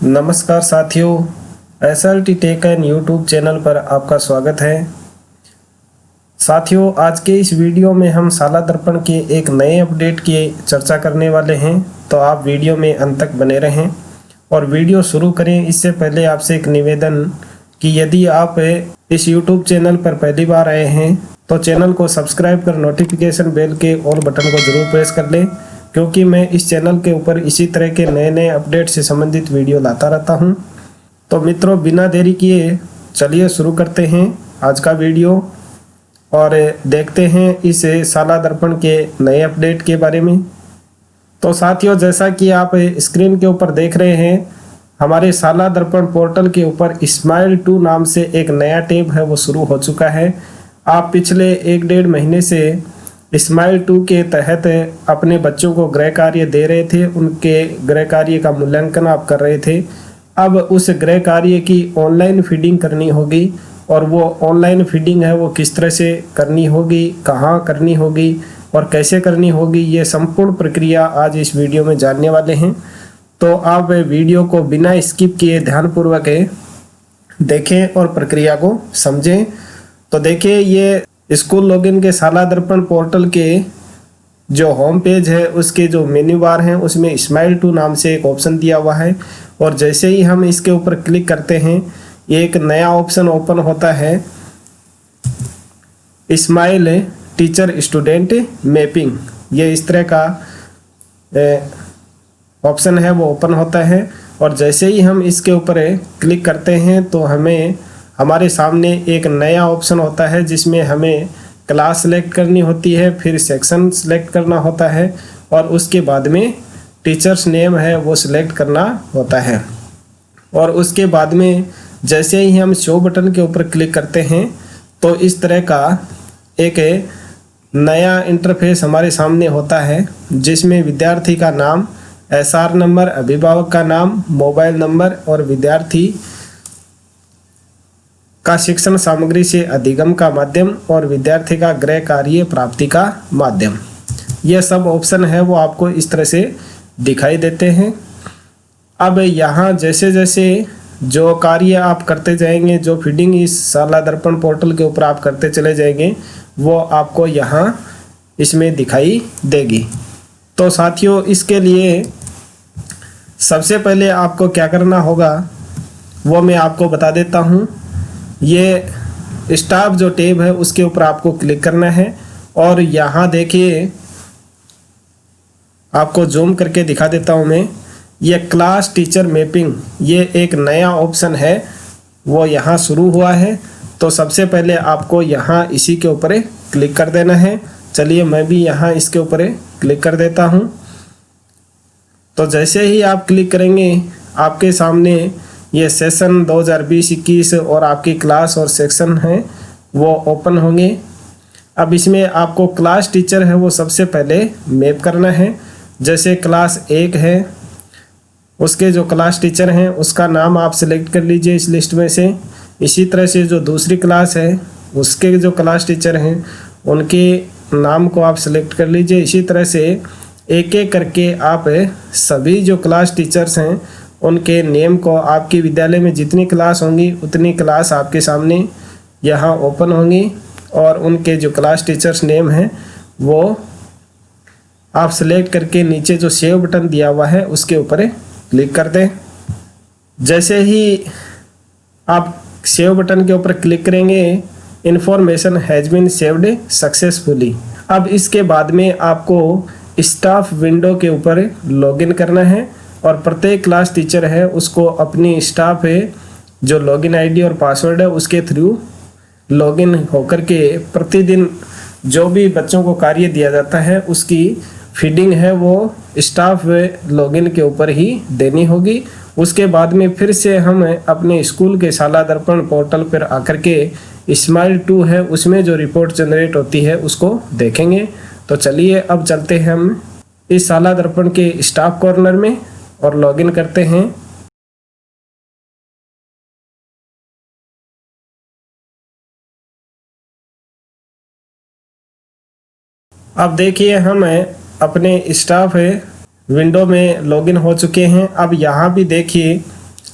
नमस्कार साथियों, SLT tech and YouTube channel पर आपका स्वागत है। साथियों, आज के इस वीडियो में हम साला दर्पण के एक नए अपडेट की चर्चा करने वाले हैं, तो आप वीडियो में अंत तक बने रहें। और वीडियो शुरू करें इससे पहले आपसे एक निवेदन कि यदि आप इस यूट्यूब चैनल पर पहली बार आए हैं तो चैनल को सब्सक्राइब कर नोटिफिकेशन बेल के ऑल बटन को जरूर प्रेस कर लें, क्योंकि मैं इस चैनल के ऊपर इसी तरह के नए नए अपडेट से संबंधित वीडियो लाता रहता हूं। तो मित्रों, बिना देरी किए चलिए शुरू करते हैं आज का वीडियो और देखते हैं इस साला दर्पण के नए अपडेट के बारे में। तो साथियों, जैसा कि आप स्क्रीन के ऊपर देख रहे हैं, हमारे साला दर्पण पोर्टल के ऊपर स्माइल 2 नाम से एक नया टैब है वो शुरू हो चुका है। आप पिछले 1-1.5 महीने से स्माइल 2 के तहत अपने बच्चों को गृह कार्य दे रहे थे, उनके गृह कार्य का मूल्यांकन आप कर रहे थे। अब उस गृह कार्य की ऑनलाइन फीडिंग करनी होगी, और वो ऑनलाइन फीडिंग है वो किस तरह से करनी होगी, कहाँ करनी होगी और कैसे करनी होगी, ये संपूर्ण प्रक्रिया आज इस वीडियो में जानने वाले हैं। तो आप वीडियो को बिना स्किप किए ध्यानपूर्वक देखें और प्रक्रिया को समझें। तो देखिए, ये स्कूल लॉगिन के साला दर्पण पोर्टल के जो होम पेज है उसके जो मेन्यू बार हैं उसमें स्माइल 2 नाम से एक ऑप्शन दिया हुआ है, और जैसे ही हम इसके ऊपर क्लिक करते हैं एक नया ऑप्शन ओपन होता है, स्माइल टीचर स्टूडेंट मैपिंग। ये इस तरह का ऑप्शन है वो ओपन होता है, और जैसे ही हम इसके ऊपर क्लिक करते हैं तो हमें हमारे सामने एक नया ऑप्शन होता है जिसमें हमें क्लास सेलेक्ट करनी होती है, फिर सेक्शन सेलेक्ट करना होता है, और उसके बाद में टीचर्स नेम है वो सिलेक्ट करना होता है। और उसके बाद में जैसे ही हम शो बटन के ऊपर क्लिक करते हैं तो इस तरह का एक नया इंटरफेस हमारे सामने होता है, जिसमें विद्यार्थी का नाम, SR नंबर, अभिभावक का नाम, मोबाइल नंबर और विद्यार्थी का शिक्षण सामग्री से अधिगम का माध्यम और विद्यार्थी का गृह कार्य प्राप्ति का माध्यम, यह सब ऑप्शन है वो आपको इस तरह से दिखाई देते हैं। अब यहाँ जैसे जैसे जो कार्य आप करते जाएंगे, जो फीडिंग इस साला दर्पण पोर्टल के ऊपर आप करते चले जाएंगे, वो आपको यहाँ इसमें दिखाई देगी। तो साथियों, इसके लिए सबसे पहले आपको क्या करना होगा वो मैं आपको बता देता हूँ। ये स्टाफ जो टैब है उसके ऊपर आपको क्लिक करना है, और यहाँ देखिए आपको जूम करके दिखा देता हूँ मैं, ये क्लास टीचर मैपिंग, ये एक नया ऑप्शन है वो यहाँ शुरू हुआ है। तो सबसे पहले आपको यहाँ इसी के ऊपर क्लिक कर देना है। चलिए मैं भी यहाँ इसके ऊपर क्लिक कर देता हूँ। तो जैसे ही आप क्लिक करेंगे आपके सामने ये सेशन 2020-21 और आपकी क्लास और सेक्शन है वो ओपन होंगे। अब इसमें आपको क्लास टीचर है वो सबसे पहले मैप करना है। जैसे क्लास 1 है, उसके जो क्लास टीचर हैं उसका नाम आप सिलेक्ट कर लीजिए इस लिस्ट में से। इसी तरह से जो दूसरी क्लास है उसके जो क्लास टीचर हैं उनके नाम को आप सिलेक्ट कर लीजिए। इसी तरह से एक एक करके आप सभी जो क्लास टीचर्स हैं उनके नेम को, आपकी विद्यालय में जितनी क्लास होंगी उतनी क्लास आपके सामने यहाँ ओपन होंगी, और उनके जो क्लास टीचर्स नेम हैं वो आप सेलेक्ट करके नीचे जो सेव बटन दिया हुआ है उसके ऊपर क्लिक कर दें। जैसे ही आप सेव बटन के ऊपर क्लिक करेंगे, information has been saved successfully. अब इसके बाद में आपको स्टाफ विंडो के ऊपर लॉगिन करना है, और प्रत्येक क्लास टीचर है उसको अपनी स्टाफ है जो लॉगिन आईडी और पासवर्ड है उसके थ्रू लॉगिन होकर के प्रतिदिन जो भी बच्चों को कार्य दिया जाता है उसकी फीडिंग है वो स्टाफ लॉगिन के ऊपर ही देनी होगी। उसके बाद में फिर से हम अपने स्कूल के साला दर्पण पोर्टल पर आकर के स्माइल 2 है उसमें जो रिपोर्ट जनरेट होती है उसको देखेंगे। तो चलिए अब चलते हैं हम इस साला दर्पण के स्टाफ कॉर्नर में और लॉगिन करते हैं। अब देखिए हम अपने स्टाफ विंडो में लॉगिन हो चुके हैं। अब यहाँ भी देखिए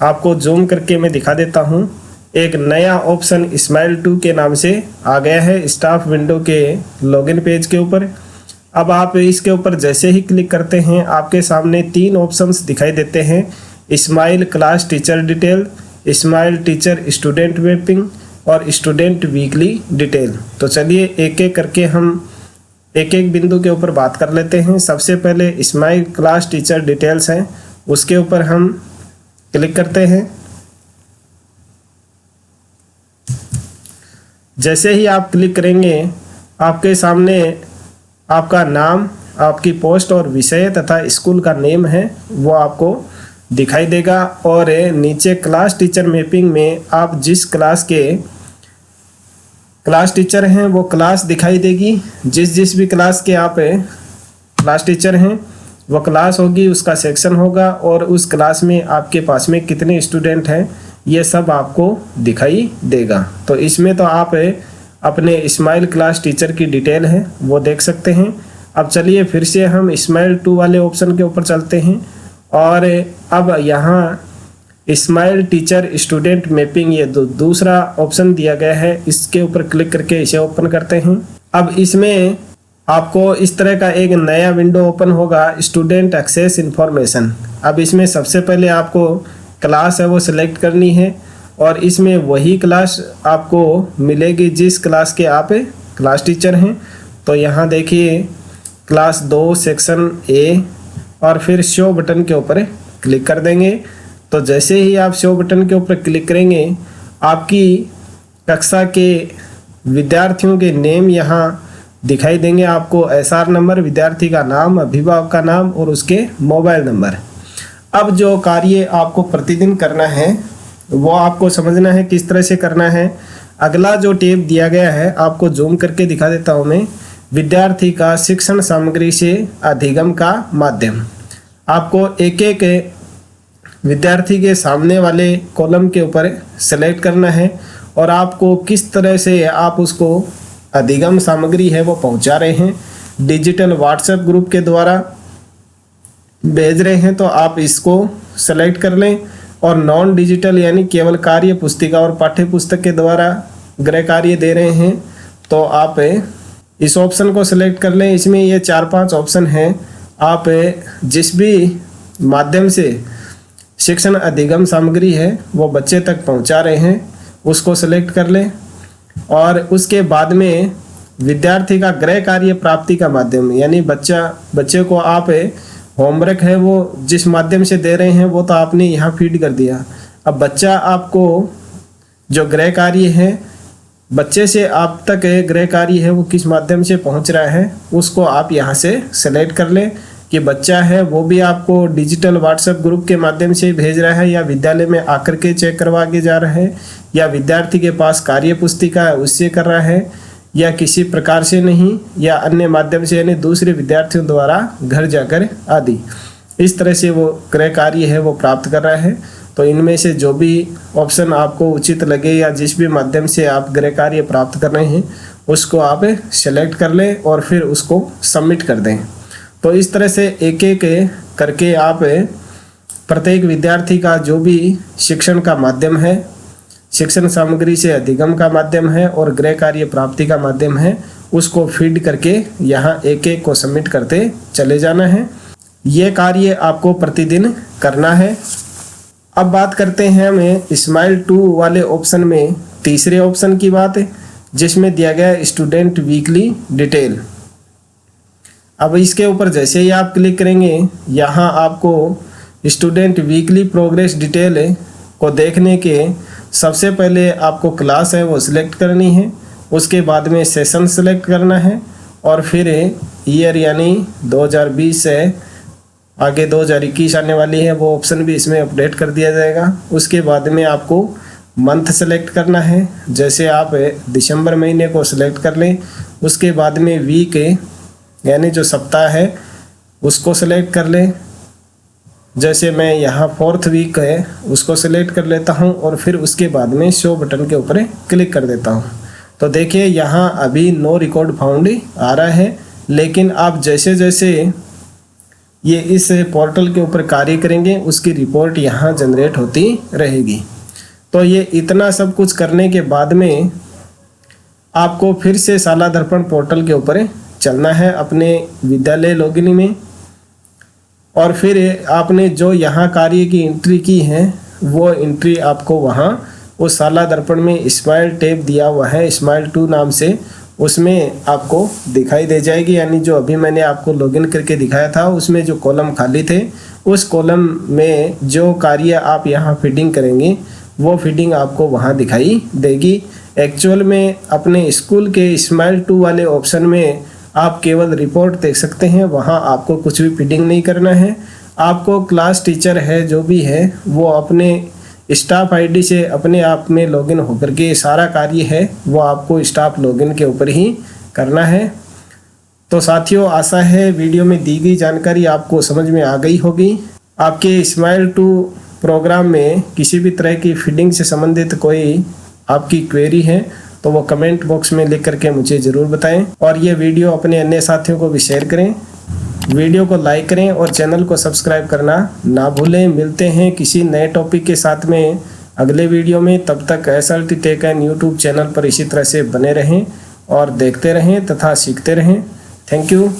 आपको जूम करके मैं दिखा देता हूँ। एक नया ऑप्शन स्माइल 2 के नाम से आ गया है स्टाफ विंडो के लॉगिन पेज के ऊपर। अब आप इसके ऊपर जैसे ही क्लिक करते हैं आपके सामने 3 ऑप्शंस दिखाई देते हैं, smile class teacher detail, smile teacher student mapping और स्टूडेंट वीकली डिटेल। तो चलिए एक एक करके हम एक एक बिंदु के ऊपर बात कर लेते हैं। सबसे पहले स्माइल क्लास टीचर डिटेल्स हैं, उसके ऊपर हम क्लिक करते हैं। जैसे ही आप क्लिक करेंगे आपके सामने आपका नाम, आपकी पोस्ट और विषय तथा स्कूल का नेम है वो आपको दिखाई देगा। और नीचे क्लास टीचर मैपिंग में आप जिस क्लास के क्लास टीचर हैं वो क्लास दिखाई देगी। जिस भी क्लास के आप क्लास टीचर हैं वो क्लास होगी, उसका सेक्शन होगा और उस क्लास में आपके पास में कितने स्टूडेंट हैं ये सब आपको दिखाई देगा। तो इसमें तो आप अपने स्माइल क्लास टीचर की डिटेल है वो देख सकते हैं। अब चलिए फिर से हम स्माइल 2 वाले ऑप्शन के ऊपर चलते हैं और अब यहाँ स्माइल टीचर स्टूडेंट मैपिंग ये दूसरा ऑप्शन दिया गया है, इसके ऊपर क्लिक करके इसे ओपन करते हैं। अब इसमें आपको इस तरह का एक नया विंडो ओपन होगा, स्टूडेंट एक्सेस इंफॉर्मेशन। अब इसमें सबसे पहले आपको क्लास है वो सिलेक्ट करनी है और इसमें वही क्लास आपको मिलेगी जिस क्लास के आप क्लास टीचर हैं। तो यहाँ देखिए क्लास 2 सेक्शन ए और फिर शो बटन के ऊपर क्लिक कर देंगे। तो जैसे ही आप शो बटन के ऊपर क्लिक करेंगे आपकी कक्षा के विद्यार्थियों के नेम यहाँ दिखाई देंगे। आपको एसआर नंबर, विद्यार्थी का नाम, अभिभावक का नाम और उसके मोबाइल नंबर। अब जो कार्य आपको प्रतिदिन करना है वो आपको समझना है किस तरह से करना है। अगला जो टैब दिया गया है आपको जूम करके दिखा देता हूँ मैं, विद्यार्थी का शिक्षण सामग्री से अधिगम का माध्यम। आपको एक एक विद्यार्थी के सामने वाले कॉलम के ऊपर सेलेक्ट करना है और आपको किस तरह से आप उसको अधिगम सामग्री है वो पहुंचा रहे हैं। डिजिटल व्हाट्सएप ग्रुप के द्वारा भेज रहे हैं तो आप इसको सेलेक्ट कर लें, और नॉन डिजिटल यानी केवल कार्य पुस्तिका और पाठ्य पुस्तक के द्वारा गृह कार्य दे रहे हैं तो आप इस ऑप्शन को सिलेक्ट कर लें। इसमें ये 4-5 ऑप्शन हैं, आप जिस भी माध्यम से शिक्षण अधिगम सामग्री है वो बच्चे तक पहुंचा रहे हैं उसको सिलेक्ट कर लें। और उसके बाद में विद्यार्थी का गृह कार्य प्राप्ति का माध्यम यानी बच्चे को आप होमवर्क है वो जिस माध्यम से दे रहे हैं वो तो आपने यहाँ फीड कर दिया। अब बच्चा आपको जो गृह कार्य है बच्चे से आप तक गृह कार्य है वो किस माध्यम से पहुँच रहा है उसको आप यहाँ से सेलेक्ट कर लें कि बच्चा है वो भी आपको डिजिटल व्हाट्सएप ग्रुप के माध्यम से भेज रहा है या विद्यालय में आकर के चेक करवा के जा रहा है या विद्यार्थी के पास कार्य पुस्तिका है उससे कर रहा है या किसी प्रकार से नहीं या अन्य माध्यम से यानी दूसरे विद्यार्थियों द्वारा घर जाकर आदि। इस तरह से वो गृह कार्य है वो प्राप्त कर रहा है। तो इनमें से जो भी ऑप्शन आपको उचित लगे या जिस भी माध्यम से आप गृह कार्य प्राप्त कर रहे हैं उसको आप सेलेक्ट कर लें और फिर उसको सबमिट कर दें। तो इस तरह से एक एक करके आप प्रत्येक विद्यार्थी का जो भी शिक्षण का माध्यम है, शिक्षण सामग्री से अधिगम का माध्यम है और गृह कार्य प्राप्ति का माध्यम है उसको फीड करके यहाँ एक एक को सबमिट करते चले जाना है। ये कार्य आपको प्रतिदिन करना है। अब बात करते हैं हमें स्माइल 2 वाले ऑप्शन में तीसरे ऑप्शन की बात है जिसमें दिया गया स्टूडेंट वीकली डिटेल। अब इसके ऊपर जैसे ही आप क्लिक करेंगे यहाँ आपको स्टूडेंट वीकली प्रोग्रेस डिटेल को देखने के सबसे पहले आपको क्लास है वो सिलेक्ट करनी है, उसके बाद में सेशन सिलेक्ट करना है और फिर ईयर यानी 2020 से आगे 2021 आने वाली है वो ऑप्शन भी इसमें अपडेट कर दिया जाएगा। उसके बाद में आपको मंथ सेलेक्ट करना है, जैसे आप दिसंबर महीने को सिलेक्ट कर लें। उसके बाद में वीक यानी जो सप्ताह है उसको सिलेक्ट कर लें, जैसे मैं यहाँ 4th वीक है उसको सिलेक्ट कर लेता हूँ और फिर उसके बाद में शो बटन के ऊपर क्लिक कर देता हूँ। तो देखिए यहाँ अभी नो रिकॉर्ड फाउंड आ रहा है, लेकिन आप जैसे जैसे ये इस पोर्टल के ऊपर कार्य करेंगे, उसकी रिपोर्ट यहाँ जनरेट होती रहेगी। तो ये इतना सब कुछ करने के बाद में आपको फिर से शाला दर्पण पोर्टल के ऊपर चलना है अपने विद्यालय लॉगिन में, और फिर आपने जो यहाँ कार्य की एंट्री की है वो एंट्री आपको वहाँ उस शाला दर्पण में स्माइल टैब दिया हुआ है, स्माइल 2 नाम से, उसमें आपको दिखाई दे जाएगी। यानी जो अभी मैंने आपको लॉगिन करके दिखाया था उसमें जो कॉलम खाली थे उस कॉलम में जो कार्य आप यहाँ फीडिंग करेंगे वो फीडिंग आपको वहाँ दिखाई देगी। एक्चुअल में अपने स्कूल के स्माइल 2 वाले ऑप्शन में आप केवल रिपोर्ट देख सकते हैं, वहाँ आपको कुछ भी फीडिंग नहीं करना है। आपको क्लास टीचर है जो भी है वो अपने स्टाफ आईडी से अपने आप में लॉगिन होकर के सारा कार्य है वो आपको स्टाफ लॉगिन के ऊपर ही करना है। तो साथियों, आशा है वीडियो में दी गई जानकारी आपको समझ में आ गई होगी। आपके स्माइल 2 प्रोग्राम में किसी भी तरह की फीडिंग से संबंधित कोई आपकी क्वेरी है तो वो कमेंट बॉक्स में लिख करके मुझे ज़रूर बताएं, और ये वीडियो अपने अन्य साथियों को भी शेयर करें। वीडियो को लाइक करें और चैनल को सब्सक्राइब करना ना भूलें। मिलते हैं किसी नए टॉपिक के साथ में अगले वीडियो में। तब तक SRT tech and YouTube channel पर इसी तरह से बने रहें और देखते रहें तथा सीखते रहें। Thank you.